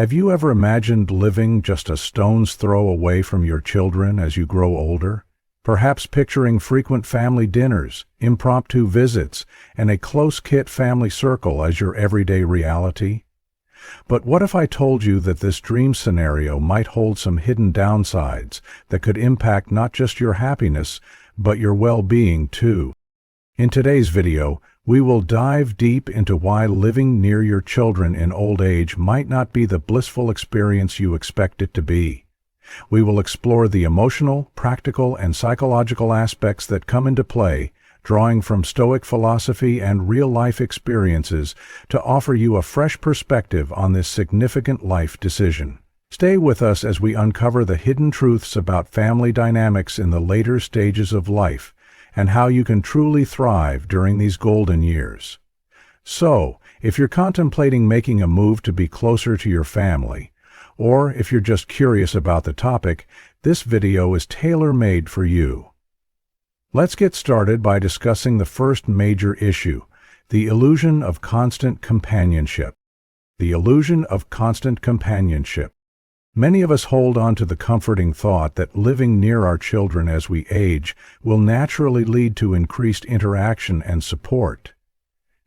Have you ever imagined living just a stone's throw away from your children as you grow older? Perhaps picturing frequent family dinners, impromptu visits, and a close-knit family circle as your everyday reality? But what if I told you that this dream scenario might hold some hidden downsides that could impact not just your happiness, but your well-being too? In today's video, we will dive deep into why living near your children in old age might not be the blissful experience you expect it to be. We will explore the emotional, practical, and psychological aspects that come into play, drawing from Stoic philosophy and real-life experiences to offer you a fresh perspective on this significant life decision. Stay with us as we uncover the hidden truths about family dynamics in the later stages of life and how you can truly thrive during these golden years. So, if you're contemplating making a move to be closer to your family, or if you're just curious about the topic, this video is tailor-made for you. Let's get started by discussing the first major issue, the illusion of constant companionship. The illusion of constant companionship. Many of us hold on to the comforting thought that living near our children as we age will naturally lead to increased interaction and support.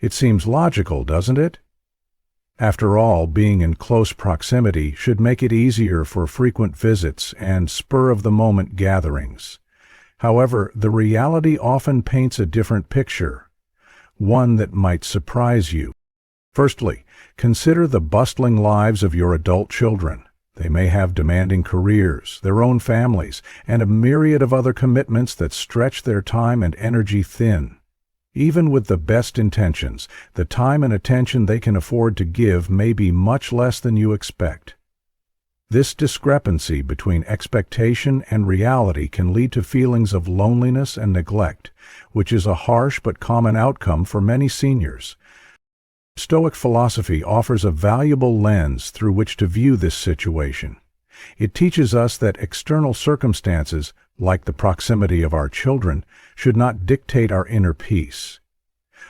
It seems logical, doesn't it? After all, being in close proximity should make it easier for frequent visits and spur-of-the-moment gatherings. However, the reality often paints a different picture, one that might surprise you. Firstly, consider the bustling lives of your adult children. They may have demanding careers, their own families, and a myriad of other commitments that stretch their time and energy thin. Even with the best intentions, the time and attention they can afford to give may be much less than you expect. This discrepancy between expectation and reality can lead to feelings of loneliness and neglect, which is a harsh but common outcome for many seniors. Stoic philosophy offers a valuable lens through which to view this situation. It teaches us that external circumstances, like the proximity of our children, should not dictate our inner peace.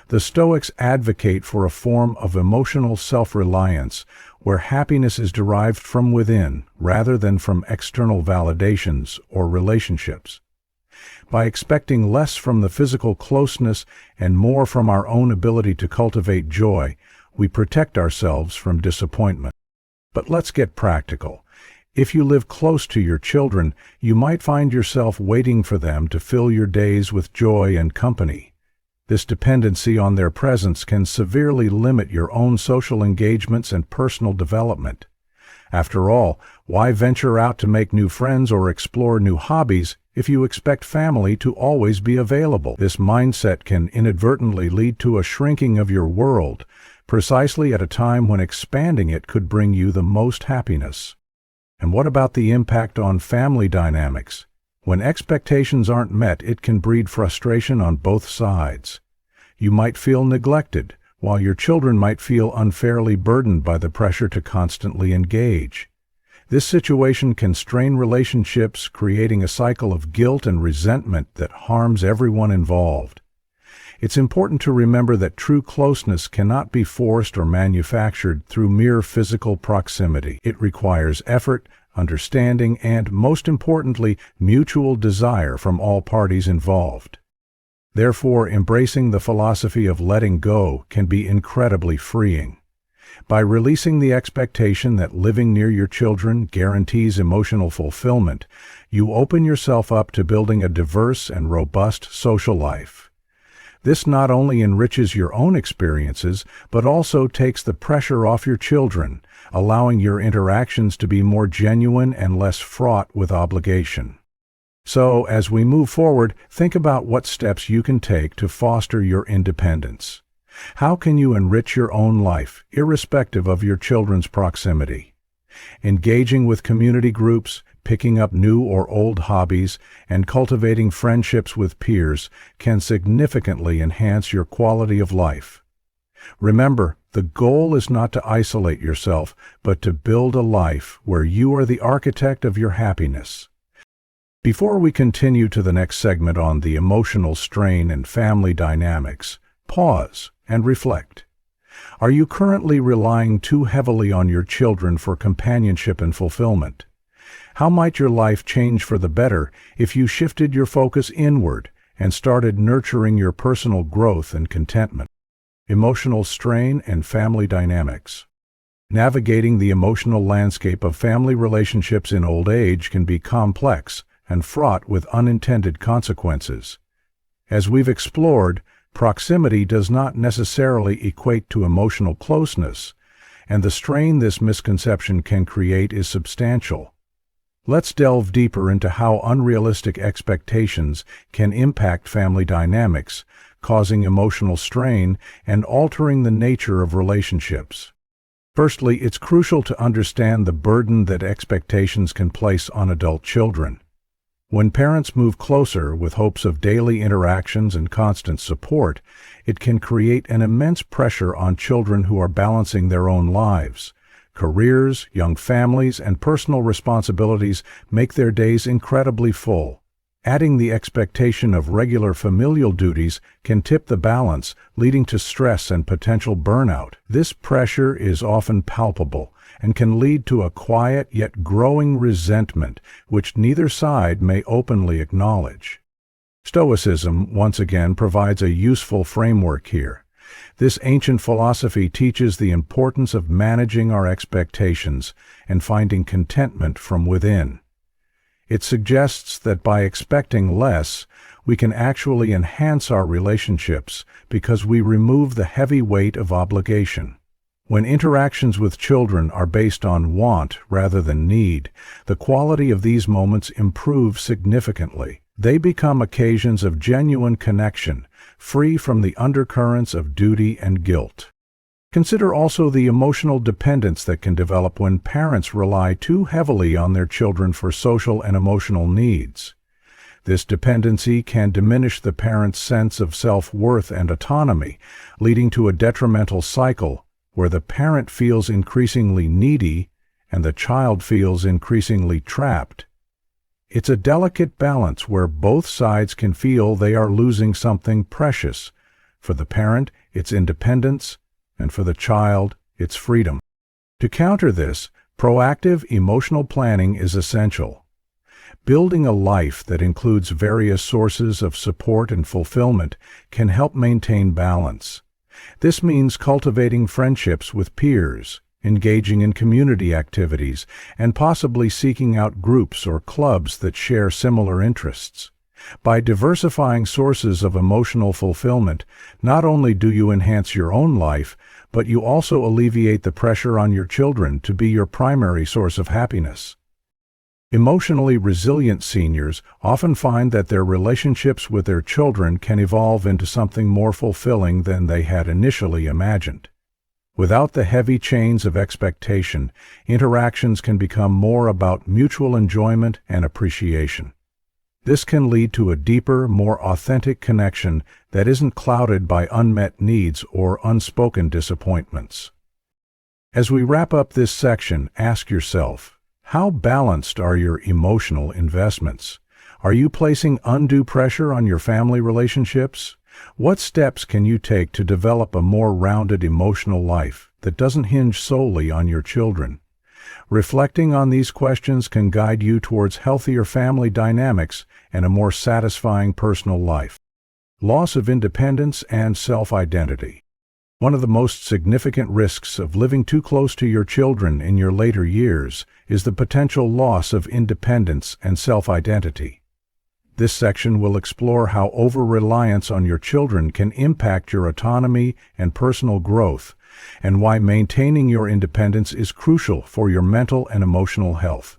The Stoics advocate for a form of emotional self-reliance where happiness is derived from within rather than from external validations or relationships. By expecting less from the physical closeness and more from our own ability to cultivate joy, we protect ourselves from disappointment. But let's get practical. If you live close to your children, you might find yourself waiting for them to fill your days with joy and company. This dependency on their presence can severely limit your own social engagements and personal development. After all, why venture out to make new friends or explore new hobbies if you expect family to always be available? This mindset can inadvertently lead to a shrinking of your world, precisely at a time when expanding it could bring you the most happiness. And what about the impact on family dynamics? When expectations aren't met, it can breed frustration on both sides. You might feel neglected, while your children might feel unfairly burdened by the pressure to constantly engage. This situation can strain relationships, creating a cycle of guilt and resentment that harms everyone involved. It's important to remember that true closeness cannot be forced or manufactured through mere physical proximity. It requires effort, understanding, and, most importantly, mutual desire from all parties involved. Therefore, embracing the philosophy of letting go can be incredibly freeing. By releasing the expectation that living near your children guarantees emotional fulfillment, you open yourself up to building a diverse and robust social life. This not only enriches your own experiences, but also takes the pressure off your children, allowing your interactions to be more genuine and less fraught with obligation. So, as we move forward, think about what steps you can take to foster your independence. How can you enrich your own life, irrespective of your children's proximity? Engaging with community groups, picking up new or old hobbies, and cultivating friendships with peers can significantly enhance your quality of life. Remember, the goal is not to isolate yourself, but to build a life where you are the architect of your happiness. Before we continue to the next segment on the emotional strain and family dynamics, pause and reflect. Are you currently relying too heavily on your children for companionship and fulfillment? How might your life change for the better if you shifted your focus inward and started nurturing your personal growth and contentment? Emotional strain and family dynamics. Navigating the emotional landscape of family relationships in old age can be complex and fraught with unintended consequences. As we've explored, proximity does not necessarily equate to emotional closeness, and the strain this misconception can create is substantial. Let's delve deeper into how unrealistic expectations can impact family dynamics, causing emotional strain and altering the nature of relationships. Firstly, it's crucial to understand the burden that expectations can place on adult children. When parents move closer with hopes of daily interactions and constant support, it can create an immense pressure on children who are balancing their own lives. Careers, young families, and personal responsibilities make their days incredibly full. Adding the expectation of regular familial duties can tip the balance, leading to stress and potential burnout. This pressure is often palpable and can lead to a quiet yet growing resentment, which neither side may openly acknowledge. Stoicism, once again, provides a useful framework here. This ancient philosophy teaches the importance of managing our expectations and finding contentment from within. It suggests that by expecting less, we can actually enhance our relationships because we remove the heavy weight of obligation. When interactions with children are based on want rather than need, the quality of these moments improves significantly. They become occasions of genuine connection, free from the undercurrents of duty and guilt. Consider also the emotional dependence that can develop when parents rely too heavily on their children for social and emotional needs. This dependency can diminish the parent's sense of self-worth and autonomy, leading to a detrimental cycle where the parent feels increasingly needy and the child feels increasingly trapped. It's a delicate balance where both sides can feel they are losing something precious. For the parent, it's independence, and for the child, it's freedom. To counter this, proactive emotional planning is essential. Building a life that includes various sources of support and fulfillment can help maintain balance. This means cultivating friendships with peers, engaging in community activities, and possibly seeking out groups or clubs that share similar interests. By diversifying sources of emotional fulfillment, not only do you enhance your own life, but you also alleviate the pressure on your children to be your primary source of happiness. Emotionally resilient seniors often find that their relationships with their children can evolve into something more fulfilling than they had initially imagined. Without the heavy chains of expectation, interactions can become more about mutual enjoyment and appreciation. This can lead to a deeper, more authentic connection that isn't clouded by unmet needs or unspoken disappointments. As we wrap up this section, ask yourself, how balanced are your emotional investments? Are you placing undue pressure on your family relationships? What steps can you take to develop a more rounded emotional life that doesn't hinge solely on your children? Reflecting on these questions can guide you towards healthier family dynamics and a more satisfying personal life. Loss of independence and self-identity. One of the most significant risks of living too close to your children in your later years is the potential loss of independence and self-identity. This section will explore how over-reliance on your children can impact your autonomy and personal growth, and why maintaining your independence is crucial for your mental and emotional health.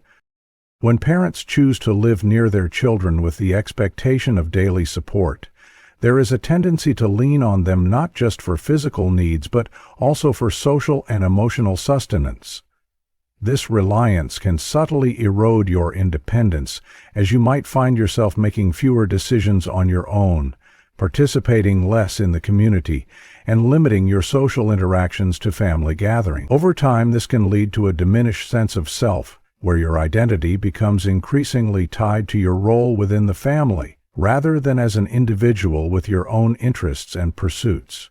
When parents choose to live near their children with the expectation of daily support, there is a tendency to lean on them not just for physical needs but also for social and emotional sustenance. This reliance can subtly erode your independence, as you might find yourself making fewer decisions on your own, participating less in the community, and limiting your social interactions to family gatherings. Over time, this can lead to a diminished sense of self, where your identity becomes increasingly tied to your role within the family, rather than as an individual with your own interests and pursuits.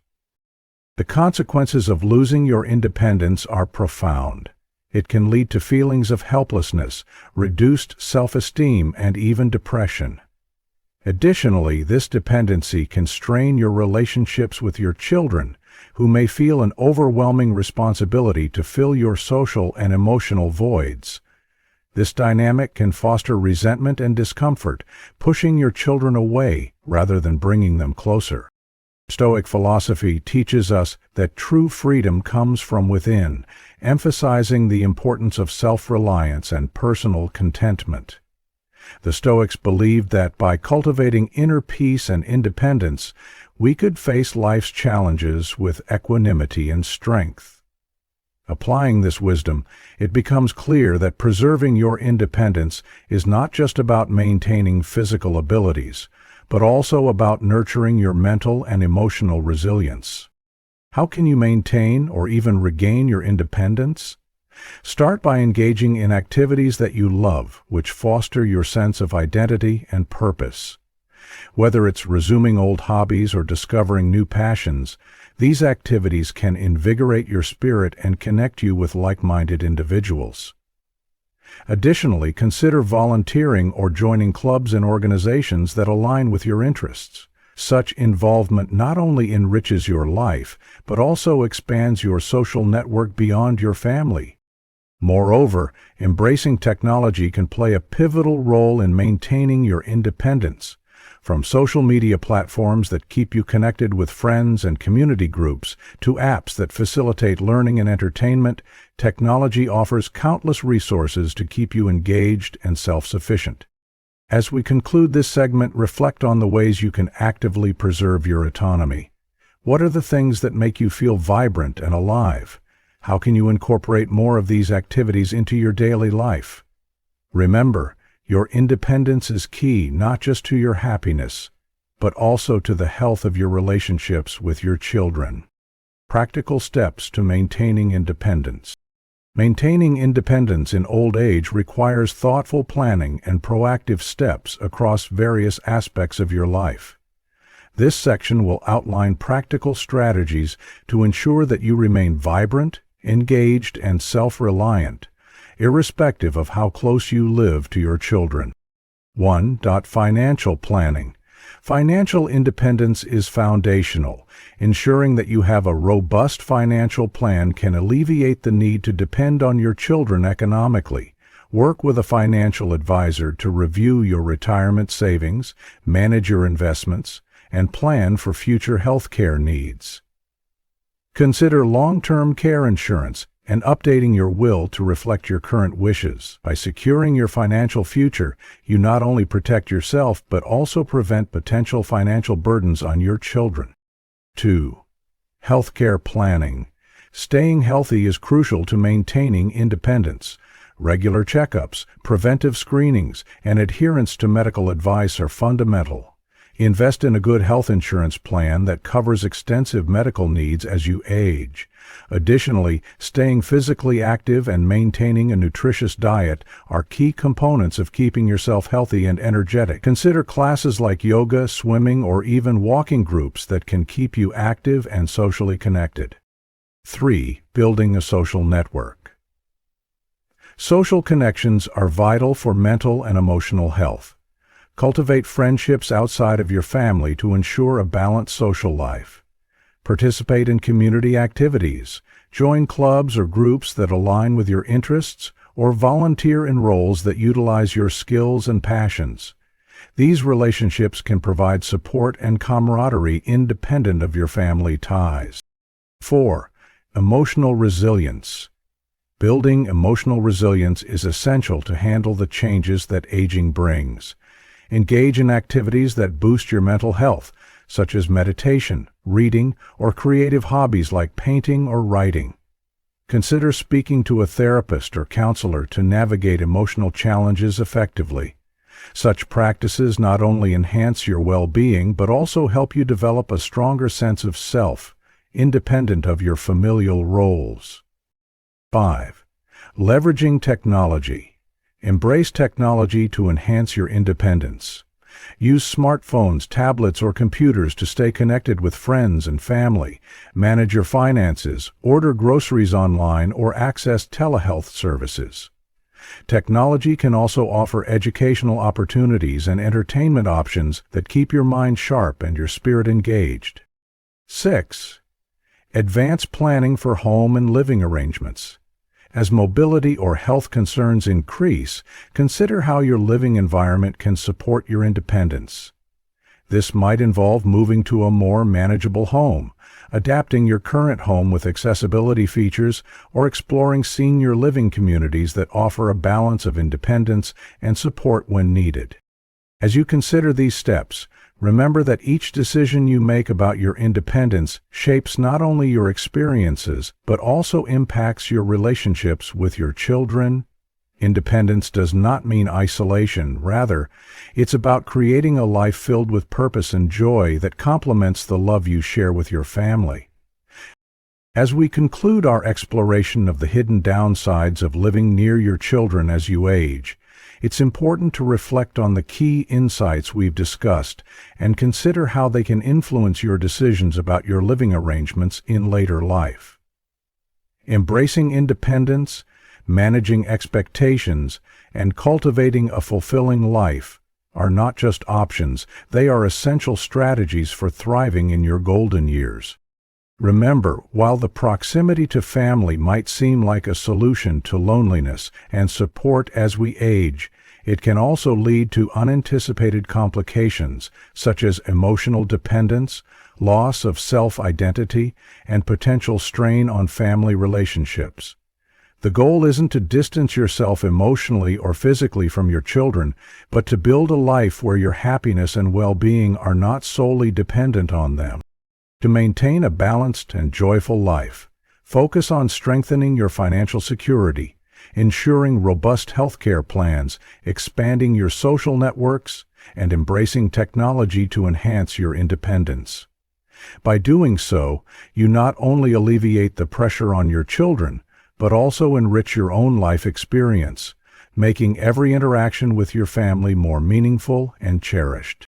The consequences of losing your independence are profound. It can lead to feelings of helplessness, reduced self-esteem, and even depression. Additionally, this dependency can strain your relationships with your children, who may feel an overwhelming responsibility to fill your social and emotional voids. This dynamic can foster resentment and discomfort, pushing your children away rather than bringing them closer. Stoic philosophy teaches us that true freedom comes from within, emphasizing the importance of self-reliance and personal contentment. The Stoics believed that by cultivating inner peace and independence, we could face life's challenges with equanimity and strength. Applying this wisdom, it becomes clear that preserving your independence is not just about maintaining physical abilities, but also about nurturing your mental and emotional resilience. How can you maintain or even regain your independence? Start by engaging in activities that you love, which foster your sense of identity and purpose. Whether it's resuming old hobbies or discovering new passions, these activities can invigorate your spirit and connect you with like-minded individuals. Additionally, consider volunteering or joining clubs and organizations that align with your interests. Such involvement not only enriches your life, but also expands your social network beyond your family. Moreover, embracing technology can play a pivotal role in maintaining your independence. From social media platforms that keep you connected with friends and community groups to apps that facilitate learning and entertainment, technology offers countless resources to keep you engaged and self-sufficient. As we conclude this segment, reflect on the ways you can actively preserve your autonomy. What are the things that make you feel vibrant and alive? How can you incorporate more of these activities into your daily life? Remember, your independence is key not just to your happiness, but also to the health of your relationships with your children. Practical steps to maintaining independence. Maintaining independence in old age requires thoughtful planning and proactive steps across various aspects of your life. This section will outline practical strategies to ensure that you remain vibrant, engaged, and self-reliant, irrespective of how close you live to your children. 1. Financial planning. Financial independence is foundational. Ensuring that you have a robust financial plan can alleviate the need to depend on your children economically. Work with a financial advisor to review your retirement savings, manage your investments, and plan for future health care needs. Consider long-term care insurance and updating your will to reflect your current wishes. By securing your financial future, you not only protect yourself but also prevent potential financial burdens on your children. 2. Healthcare planning. Staying healthy is crucial to maintaining independence. Regular checkups, preventive screenings, and adherence to medical advice are fundamental. Invest in a good health insurance plan that covers extensive medical needs as you age. Additionally, staying physically active and maintaining a nutritious diet are key components of keeping yourself healthy and energetic. Consider classes like yoga, swimming, or even walking groups that can keep you active and socially connected. 3. Building a social network. Social connections are vital for mental and emotional health. Cultivate friendships outside of your family to ensure a balanced social life. Participate in community activities. Join clubs or groups that align with your interests, or volunteer in roles that utilize your skills and passions. These relationships can provide support and camaraderie independent of your family ties. 4. Emotional resilience. Building emotional resilience is essential to handle the changes that aging brings. Engage in activities that boost your mental health, such as meditation, reading, or creative hobbies like painting or writing. Consider speaking to a therapist or counselor to navigate emotional challenges effectively. Such practices not only enhance your well-being but also help you develop a stronger sense of self, independent of your familial roles. 5. Leveraging technology. Embrace technology to enhance your independence. Use smartphones, tablets, or computers to stay connected with friends and family. Manage your finances, order groceries online, or access telehealth services. Technology can also offer educational opportunities and entertainment options that keep your mind sharp and your spirit engaged. 6. Advance planning for home and living arrangements. As mobility or health concerns increase, consider how your living environment can support your independence. This might involve moving to a more manageable home, adapting your current home with accessibility features, or exploring senior living communities that offer a balance of independence and support when needed. As you consider these steps, remember that each decision you make about your independence shapes not only your experiences, but also impacts your relationships with your children. Independence does not mean isolation. Rather, it's about creating a life filled with purpose and joy that complements the love you share with your family. As we conclude our exploration of the hidden downsides of living near your children as you age, it's important to reflect on the key insights we've discussed and consider how they can influence your decisions about your living arrangements in later life. Embracing independence, managing expectations, and cultivating a fulfilling life are not just options, they are essential strategies for thriving in your golden years. Remember, while the proximity to family might seem like a solution to loneliness and support as we age, it can also lead to unanticipated complications such as emotional dependence, loss of self-identity, and potential strain on family relationships. The goal isn't to distance yourself emotionally or physically from your children, but to build a life where your happiness and well-being are not solely dependent on them. To maintain a balanced and joyful life, focus on strengthening your financial security, ensuring robust healthcare plans, expanding your social networks, and embracing technology to enhance your independence. By doing so, you not only alleviate the pressure on your children, but also enrich your own life experience, making every interaction with your family more meaningful and cherished.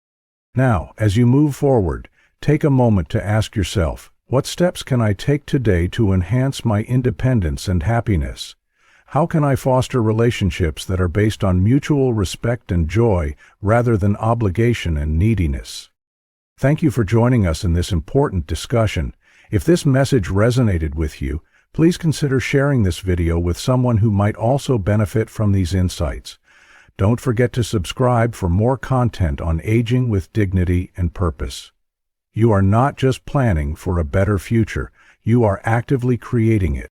Now, as you move forward, take a moment to ask yourself, what steps can I take today to enhance my independence and happiness? How can I foster relationships that are based on mutual respect and joy rather than obligation and neediness? Thank you for joining us in this important discussion. If this message resonated with you, please consider sharing this video with someone who might also benefit from these insights. Don't forget to subscribe for more content on aging with dignity and purpose. You are not just planning for a better future, you are actively creating it.